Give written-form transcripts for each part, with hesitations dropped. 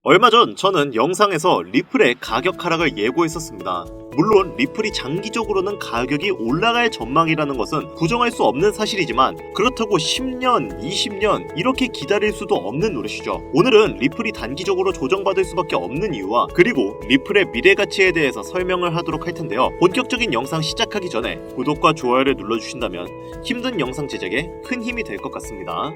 얼마 전 저는 영상에서 리플의 가격 하락을 예고했었습니다. 물론 리플이 장기적으로는 가격이 올라갈 전망이라는 것은 부정할 수 없는 사실이지만 그렇다고 10년, 20년 이렇게 기다릴 수도 없는 노릇이죠. 오늘은 리플이 단기적으로 조정받을 수밖에 없는 이유와 그리고 리플의 미래 가치에 대해서 설명을 하도록 할 텐데요. 본격적인 영상 시작하기 전에 구독과 좋아요를 눌러주신다면 힘든 영상 제작에 큰 힘이 될 것 같습니다.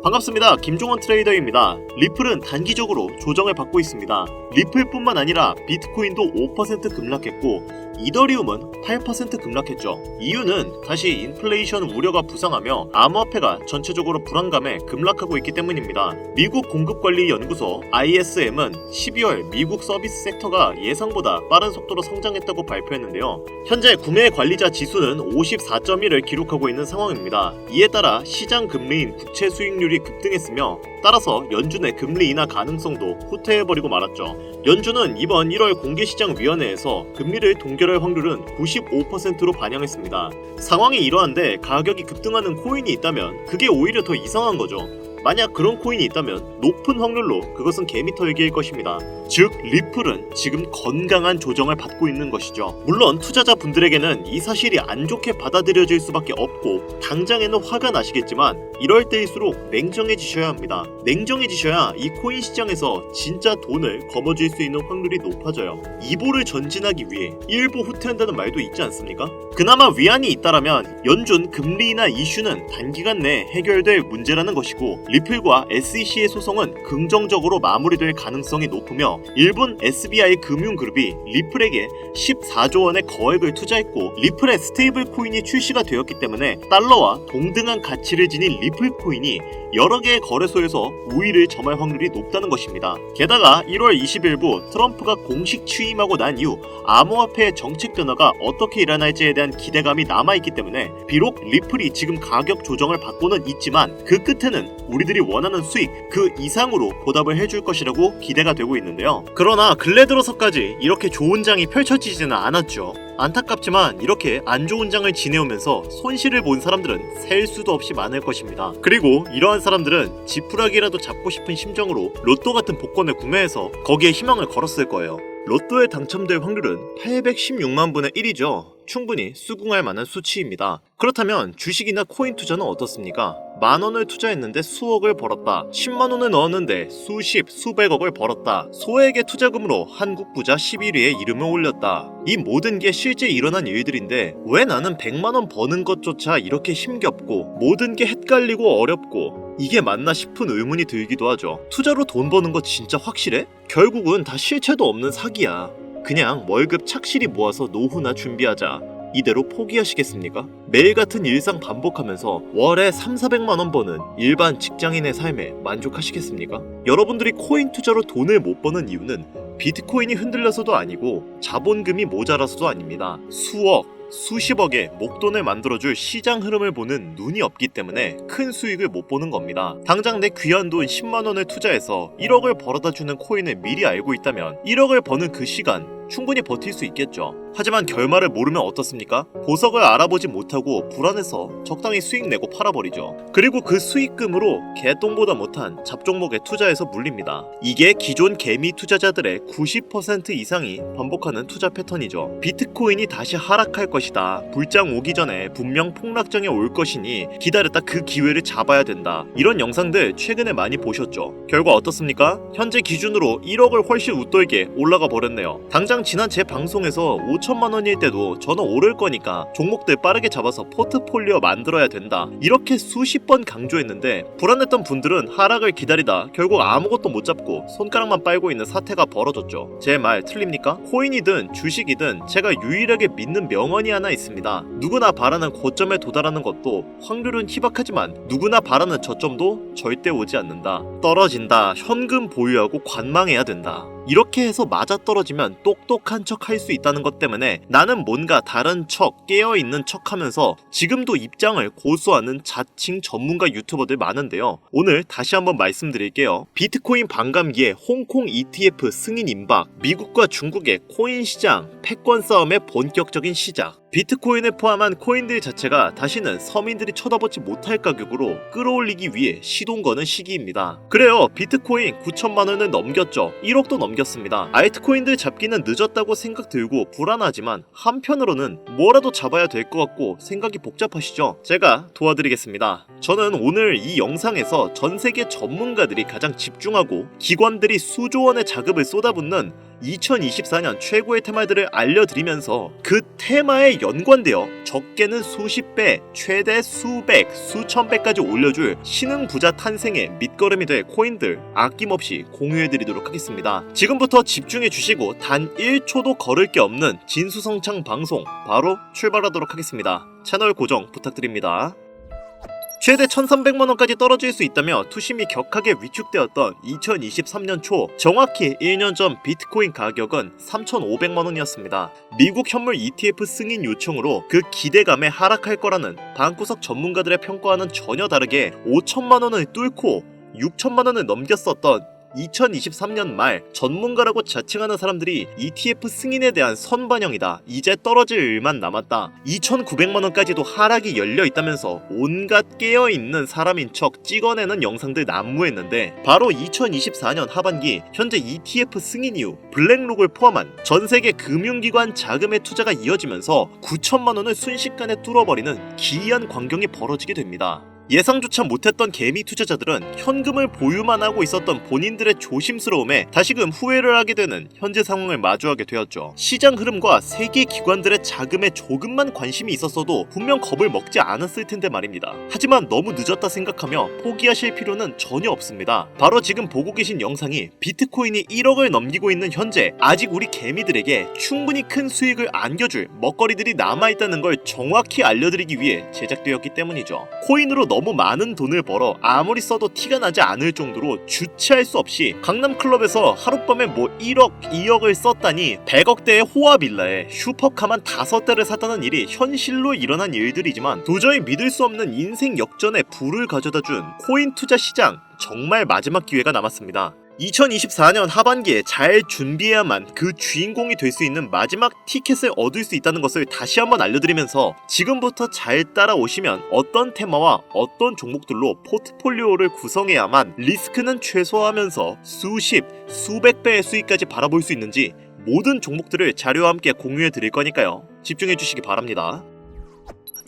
반갑습니다. 김종원 트레이더입니다. 리플은 단기적으로 조정을 받고 있습니다. 리플뿐만 아니라 비트코인도 5% 급락했고 이더리움은 8% 급락했죠. 이유는 다시 인플레이션 우려가 부상하며 암호화폐가 전체적으로 불안감에 급락하고 있기 때문입니다. 미국 공급관리연구소 ISM은 12월 미국 서비스 섹터가 예상보다 빠른 속도로 성장했다고 발표했는데요. 현재 구매 관리자 지수는 54.1을 기록하고 있는 상황입니다. 이에 따라 시장 금리인 국채 수익률이 급등했으며 따라서 연준의 금리 인하 가능성도 후퇴해버리고 말았죠. 연준은 이번 1월 공개시장위원회에서 금리를 동결할 확률은 95%로 반영했습니다. 상황이 이러한데 가격이 급등하는 코인이 있다면 그게 오히려 더 이상한 거죠. 만약 그런 코인이 있다면 높은 확률로 그것은 개미털기일 것입니다. 즉 리플은 지금 건강한 조정을 받고 있는 것이죠. 물론 투자자분들에게는 이 사실이 안 좋게 받아들여질 수밖에 없고 당장에는 화가 나시겠지만 이럴 때일수록 냉정해지셔야 합니다. 냉정해지셔야 이 코인 시장에서 진짜 돈을 거머쥘 수 있는 확률이 높아져요. 이보를 전진하기 위해 일보 후퇴한다는 말도 있지 않습니까? 그나마 위안이 있다라면 연준 금리 인하 이슈는 단기간 내에 해결될 문제라는 것이고 리플과 SEC의 소송은 긍정적으로 마무리될 가능성이 높으며 일본 SBI 금융그룹이 리플에게 14조 원의 거액을 투자했고 리플의 스테이블 코인이 출시가 되었기 때문에 달러와 동등한 가치를 지닌 리플 코인이 여러 개의 거래소에서 우위를 점할 확률이 높다는 것입니다. 게다가 1월 20일부 트럼프가 공식 취임하고 난 이후 암호화폐의 정책 변화가 어떻게 일어날지에 대한 기대감이 남아있기 때문에 비록 리플이 지금 가격 조정을 받고는 있지만 그 끝에는 우리들이 원하는 수익 그 이상으로 보답을 해줄 것이라고 기대가 되고 있는데요. 그러나 근래 들어서까지 이렇게 좋은 장이 펼쳐지지는 않았죠. 안타깝지만 이렇게 안 좋은 장을 지내오면서 손실을 본 사람들은 셀 수도 없이 많을 것입니다. 그리고 이러한 사람들은 지푸라기라도 잡고 싶은 심정으로 로또 같은 복권을 구매해서 거기에 희망을 걸었을 거예요. 로또에 당첨될 확률은 816만 분의 1이죠. 충분히 수긍할 만한 수치입니다. 그렇다면 주식이나 코인 투자는 어떻습니까? 만원을 투자했는데 수억을 벌었다. 10만원을 넣었는데 수십, 수백억을 벌었다. 소액의 투자금으로 한국 부자 11위에 이름을 올렸다. 이 모든 게 실제 일어난 일들인데 왜 나는 100만원 버는 것조차 이렇게 힘겹고 모든 게 헷갈리고 어렵고 이게 맞나 싶은 의문이 들기도 하죠. 투자로 돈 버는 거 진짜 확실해? 결국은 다 실체도 없는 사기야. 그냥 월급 착실히 모아서 노후나 준비하자. 이대로 포기하시겠습니까? 매일 같은 일상 반복하면서 월에 3,400만원 버는 일반 직장인의 삶에 만족하시겠습니까? 여러분들이 코인 투자로 돈을 못 버는 이유는 비트코인이 흔들려서도 아니고 자본금이 모자라서도 아닙니다. 수억, 수십억의 목돈을 만들어줄 시장 흐름을 보는 눈이 없기 때문에 큰 수익을 못 보는 겁니다. 당장 내 귀한 돈 10만원을 투자해서 1억을 벌어다주는 코인을 미리 알고 있다면 1억을 버는 그 시간 충분히 버틸 수 있겠죠. 하지만 결말을 모르면 어떻습니까? 보석을 알아보지 못하고 불안해서 적당히 수익 내고 팔아버리죠. 그리고 그 수익금으로 개똥보다 못한 잡종목에 투자해서 물립니다. 이게 기존 개미 투자자들의 90% 이상이 반복하는 투자 패턴이죠. 비트코인이 다시 하락할 것이다. 불장 오기 전에 분명 폭락장에 올 것이니 기다렸다 그 기회를 잡아야 된다. 이런 영상들 최근에 많이 보셨죠. 결과 어떻습니까? 현재 기준으로 1억을 훨씬 웃돌게 올라가 버렸네요. 당장 지난 제 방송에서 5천만원일 때도 저는 오를 거니까 종목들 빠르게 잡아서 포트폴리오 만들어야 된다. 이렇게 수십 번 강조했는데 불안했던 분들은 하락을 기다리다 결국 아무것도 못 잡고 손가락만 빨고 있는 사태가 벌어졌죠. 제 말 틀립니까? 코인이든 주식이든 제가 유일하게 믿는 명언이 하나 있습니다. 누구나 바라는 고점에 도달하는 것도 확률은 희박하지만 누구나 바라는 저점도 절대 오지 않는다. 떨어진다. 현금 보유하고 관망해야 된다. 이렇게 해서 맞아떨어지면 똑똑한 척 할 수 있다는 것 때문에 나는 뭔가 다른 척, 깨어있는 척 하면서 지금도 입장을 고수하는 자칭 전문가 유튜버들 많은데요. 오늘 다시 한번 말씀드릴게요. 비트코인 반감기에 홍콩 ETF 승인 임박, 미국과 중국의 코인 시장 패권 싸움의 본격적인 시작. 비트코인을 포함한 코인들 자체가 다시는 서민들이 쳐다보지 못할 가격으로 끌어올리기 위해 시동 거는 시기입니다. 그래요, 비트코인 9천만원을 넘겼죠. 1억도 넘겼습니다. 알트코인들 잡기는 늦었다고 생각 들고 불안하지만 한편으로는 뭐라도 잡아야 될 것 같고 생각이 복잡하시죠? 제가 도와드리겠습니다. 저는 오늘 이 영상에서 전 세계 전문가들이 가장 집중하고 기관들이 수조 원의 자금을 쏟아붓는 2024년 최고의 테마들을 알려드리면서 그 테마에 연관되어 적게는 수십 배, 최대 수백, 수천 배까지 올려줄 신흥 부자 탄생의 밑거름이 될 코인들 아낌없이 공유해드리도록 하겠습니다. 지금부터 집중해주시고 단 1초도 거를 게 없는 진수성찬 방송 바로 출발하도록 하겠습니다. 채널 고정 부탁드립니다. 최대 1,300만원까지 떨어질 수 있다며 투심이 격하게 위축되었던 2023년 초 정확히 1년 전 비트코인 가격은 3,500만원이었습니다. 미국 현물 ETF 승인 요청으로 그 기대감에 하락할 거라는 방구석 전문가들의 평가와는 전혀 다르게 5천만원을 뚫고 6천만원을 넘겼었던 2023년 말 전문가라고 자칭하는 사람들이 ETF 승인에 대한 선반영이다. 이제 떨어질 일만 남았다. 2,900만원까지도 하락이 열려있다면서 온갖 깨어있는 사람인 척 찍어내는 영상들 난무했는데 바로 2024년 하반기 현재 ETF 승인 이후 블랙록을 포함한 전세계 금융기관 자금의 투자가 이어지면서 9천만원을 순식간에 뚫어버리는 기이한 광경이 벌어지게 됩니다. 예상조차 못했던 개미 투자자들은 현금을 보유만 하고 있었던 본인들의 조심스러움에 다시금 후회를 하게 되는 현재 상황을 마주하게 되었죠. 시장 흐름과 세계 기관들의 자금에 조금만 관심이 있었어도 분명 겁을 먹지 않았을 텐데 말입니다. 하지만 너무 늦었다 생각하며 포기하실 필요는 전혀 없습니다. 바로 지금 보고 계신 영상이 비트코인이 1억을 넘기고 있는 현재 아직 우리 개미들에게 충분히 큰 수익을 안겨줄 먹거리들이 남아있다는 걸 정확히 알려드리기 위해 제작되었기 때문이죠. 코인으로 너무 많은 돈을 벌어 아무리 써도 티가 나지 않을 정도로 주체할 수 없이 강남클럽에서 하룻밤에 1억, 2억을 썼다니 100억대의 호화 빌라에 슈퍼카만 5대를 샀다는 일이 현실로 일어난 일들이지만 도저히 믿을 수 없는 인생 역전에 불을 가져다준 코인 투자 시장 정말 마지막 기회가 남았습니다. 2024년 하반기에 잘 준비해야만 그 주인공이 될 수 있는 마지막 티켓을 얻을 수 있다는 것을 다시 한번 알려드리면서 지금부터 잘 따라오시면 어떤 테마와 어떤 종목들로 포트폴리오를 구성해야만 리스크는 최소화하면서 수십, 수백 배의 수익까지 바라볼 수 있는지 모든 종목들을 자료와 함께 공유해 드릴 거니까요. 집중해 주시기 바랍니다.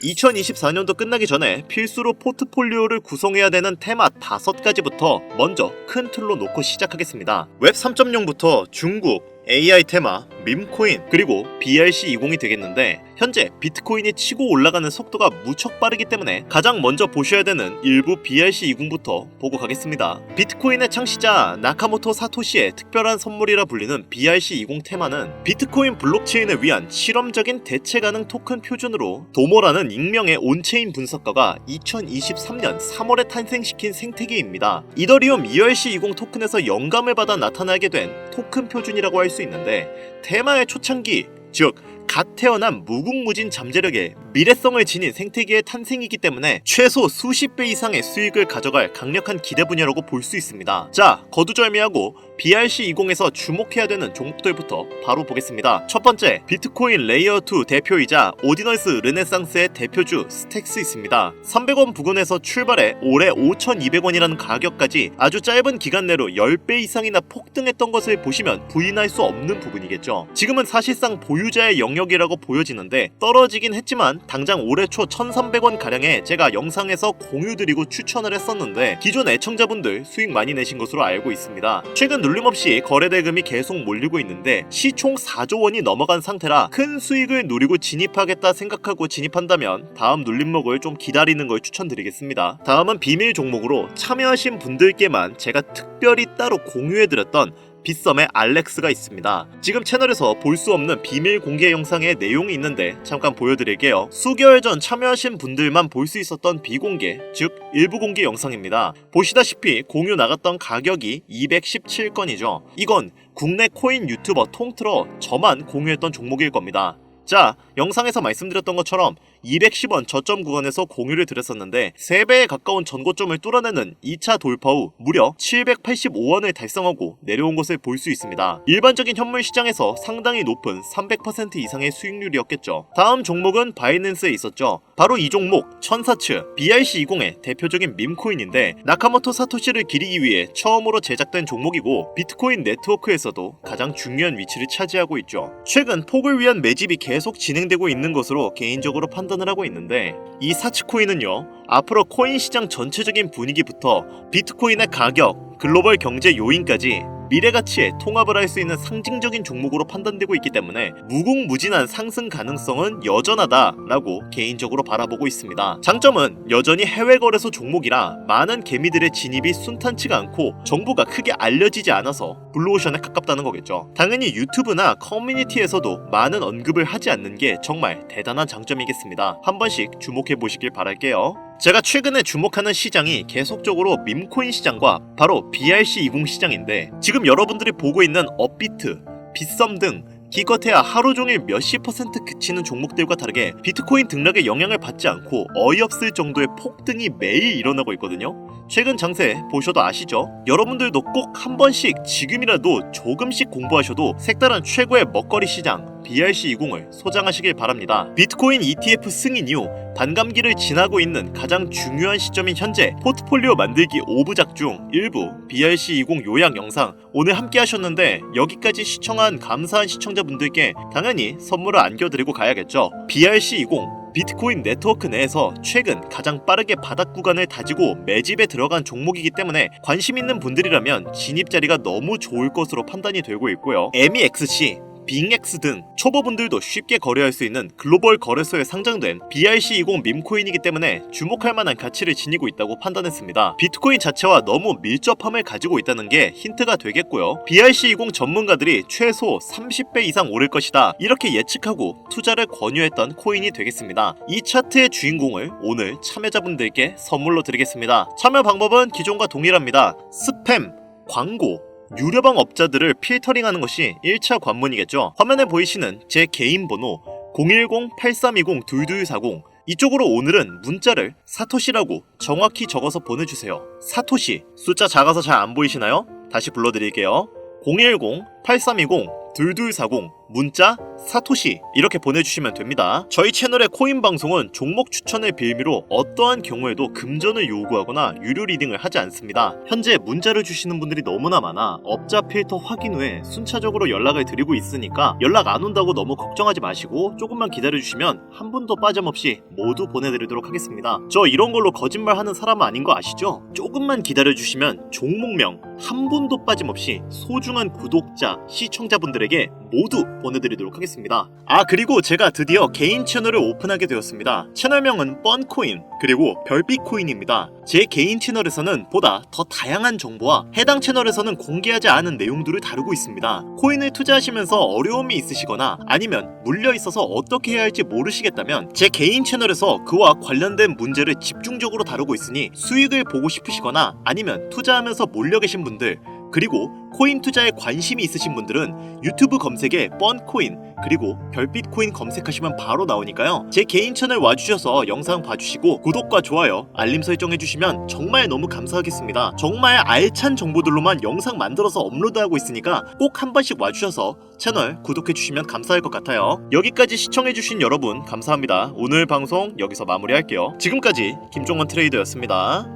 2024년도 끝나기 전에 필수로 포트폴리오를 구성해야 되는 테마 5가지부터 먼저 큰 틀로 놓고 시작하겠습니다. 웹 3.0부터 중국, AI 테마, 밈코인, 그리고 BRC20이 되겠는데 현재 비트코인이 치고 올라가는 속도가 무척 빠르기 때문에 가장 먼저 보셔야 되는 일부 BRC20부터 보고 가겠습니다. 비트코인의 창시자 나카모토 사토시의 특별한 선물이라 불리는 BRC20 테마는 비트코인 블록체인을 위한 실험적인 대체 가능 토큰 표준으로 도모라는 익명의 온체인 분석가가 2023년 3월에 탄생시킨 생태계입니다. 이더리움 ERC20 토큰에서 영감을 받아 나타나게 된 토큰 표준이라고 할 수 있는데 테마의 초창기, 즉 갓 태어난 무궁무진 잠재력에 미래성을 지닌 생태계의 탄생이기 때문에 최소 수십 배 이상의 수익을 가져갈 강력한 기대 분야라고 볼 수 있습니다. 자, 거두절미하고 BRC20에서 주목해야 되는 종목들부터 바로 보겠습니다. 첫 번째, 비트코인 레이어2 대표이자 오디너스 르네상스의 대표주 스택스 있습니다. 300원 부근에서 출발해 올해 5,200원이라는 가격까지 아주 짧은 기간 내로 10배 이상이나 폭등했던 것을 보시면 부인할 수 없는 부분이겠죠. 지금은 사실상 보유자의 영역이라고 보여지는데 떨어지긴 했지만 당장 올해 초 1,300원 가량에 제가 영상에서 공유드리고 추천을 했었는데 기존 애청자분들 수익 많이 내신 것으로 알고 있습니다. 최근 눌림없이 거래대금이 계속 몰리고 있는데 시총 4조 원이 넘어간 상태라 큰 수익을 노리고 진입하겠다 생각하고 진입한다면 다음 눌림목을 좀 기다리는 걸 추천드리겠습니다. 다음은 비밀 종목으로 참여하신 분들께만 제가 특별히 따로 공유해드렸던 빗썸의 알렉스가 있습니다. 지금 채널에서 볼 수 없는 비밀 공개 영상의 내용이 있는데 잠깐 보여드릴게요. 수개월 전 참여하신 분들만 볼 수 있었던 비공개, 즉 일부 공개 영상입니다. 보시다시피 공유 나갔던 가격이 217건이죠. 이건 국내 코인 유튜버 통틀어 저만 공유했던 종목일 겁니다. 자, 영상에서 말씀드렸던 것처럼 210원 저점 구간에서 공유를 드렸었는데 3배에 가까운 전고점을 뚫어내는 2차 돌파 후 무려 785원을 달성하고 내려온 것을 볼 수 있습니다. 일반적인 현물 시장에서 상당히 높은 300% 이상의 수익률이었겠죠. 다음 종목은 바이낸스에 있었죠. 바로 이 종목 천사츠 BRC20의 대표적인 밈코인인데 나카모토 사토시를 기리기 위해 처음으로 제작된 종목이고 비트코인 네트워크에서도 가장 중요한 위치를 차지하고 있죠. 최근 폭을 위한 매집이 계속 진행되고 있는 것으로 개인적으로 판단을 하고 있는데 이 사치코인은요, 앞으로 코인 시장 전체적인 분위기부터 비트코인의 가격, 글로벌 경제 요인까지 미래 가치에 통합을 할 수 있는 상징적인 종목으로 판단되고 있기 때문에 무궁무진한 상승 가능성은 여전하다라고 개인적으로 바라보고 있습니다. 장점은 여전히 해외 거래소 종목이라 많은 개미들의 진입이 순탄치가 않고 정보가 크게 알려지지 않아서 블루오션에 가깝다는 거겠죠. 당연히 유튜브나 커뮤니티에서도 많은 언급을 하지 않는 게 정말 대단한 장점이겠습니다. 한 번씩 주목해 보시길 바랄게요. 제가 최근에 주목하는 시장이 계속적으로 밈코인 시장과 바로 BRC20 시장인데 지금 여러분들이 보고 있는 업비트, 빗썸 등 기껏해야 하루 종일 몇십 % 그치는 종목들과 다르게 비트코인 등락에 영향을 받지 않고 어이없을 정도의 폭등이 매일 일어나고 있거든요. 최근 장세 보셔도 아시죠? 여러분들도 꼭 한 번씩 지금이라도 조금씩 공부하셔도 색다른 최고의 먹거리 시장 BRC20을 소장하시길 바랍니다. 비트코인 ETF 승인 이후 반감기를 지나고 있는 가장 중요한 시점인 현재 포트폴리오 만들기 5부작 중 일부 BRC20 요약 영상 오늘 함께 하셨는데 여기까지 시청한 감사한 시청자분들께 당연히 선물을 안겨드리고 가야겠죠. BRC20 비트코인 네트워크 내에서 최근 가장 빠르게 바닥 구간을 다지고 매집에 들어간 종목이기 때문에 관심 있는 분들이라면 진입 자리가 너무 좋을 것으로 판단이 되고 있고요. MEXC 빙엑스 등 초보분들도 쉽게 거래할 수 있는 글로벌 거래소에 상장된 BRC20 밈코인이기 때문에 주목할 만한 가치를 지니고 있다고 판단했습니다. 비트코인 자체와 너무 밀접함을 가지고 있다는 게 힌트가 되겠고요. BRC20 전문가들이 최소 30배 이상 오를 것이다 이렇게 예측하고 투자를 권유했던 코인이 되겠습니다. 이 차트의 주인공을 오늘 참여자분들께 선물로 드리겠습니다. 참여 방법은 기존과 동일합니다. 스팸, 광고, 유료방 업자들을 필터링하는 것이 1차 관문이겠죠. 화면에 보이시는 제 개인 번호 010-8320-2240 이쪽으로 오늘은 문자를 사토시라고 정확히 적어서 보내주세요. 사토시 숫자 작아서 잘 안 보이시나요? 다시 불러드릴게요. 010-8320-2240 문자 사토시 이렇게 보내주시면 됩니다. 저희 채널의 코인 방송은 종목 추천을 빌미로 어떠한 경우에도 금전을 요구하거나 유료 리딩을 하지 않습니다. 현재 문자를 주시는 분들이 너무나 많아 업자 필터 확인 후에 순차적으로 연락을 드리고 있으니까 연락 안 온다고 너무 걱정하지 마시고 조금만 기다려주시면 한 분도 빠짐없이 모두 보내드리도록 하겠습니다. 저 이런 걸로 거짓말하는 사람은 아닌 거 아시죠? 조금만 기다려주시면 종목명 한 분도 빠짐없이 소중한 구독자, 시청자분들에게 모두 보내드리도록 하겠습니다. 그리고 제가 드디어 개인 채널을 오픈하게 되었습니다. 채널명은 뻔코인 그리고 별빛코인입니다. 제 개인 채널에서는 보다 더 다양한 정보와 해당 채널에서는 공개하지 않은 내용들을 다루고 있습니다. 코인을 투자하시면서 어려움이 있으시거나 아니면 물려있어서 어떻게 해야 할지 모르시겠다면 제 개인 채널에서 그와 관련된 문제를 집중적으로 다루고 있으니 수익을 보고 싶으시거나 아니면 투자하면서 몰려 계신 분들 그리고 코인 투자에 관심이 있으신 분들은 유튜브 검색에 뻔코인 그리고 별빛코인 검색하시면 바로 나오니까요. 제 개인 채널 와주셔서 영상 봐주시고 구독과 좋아요, 알림 설정해주시면 정말 너무 감사하겠습니다. 정말 알찬 정보들로만 영상 만들어서 업로드하고 있으니까 꼭 한 번씩 와주셔서 채널 구독해주시면 감사할 것 같아요. 여기까지 시청해주신 여러분 감사합니다. 오늘 방송 여기서 마무리할게요. 지금까지 김종원 트레이더였습니다.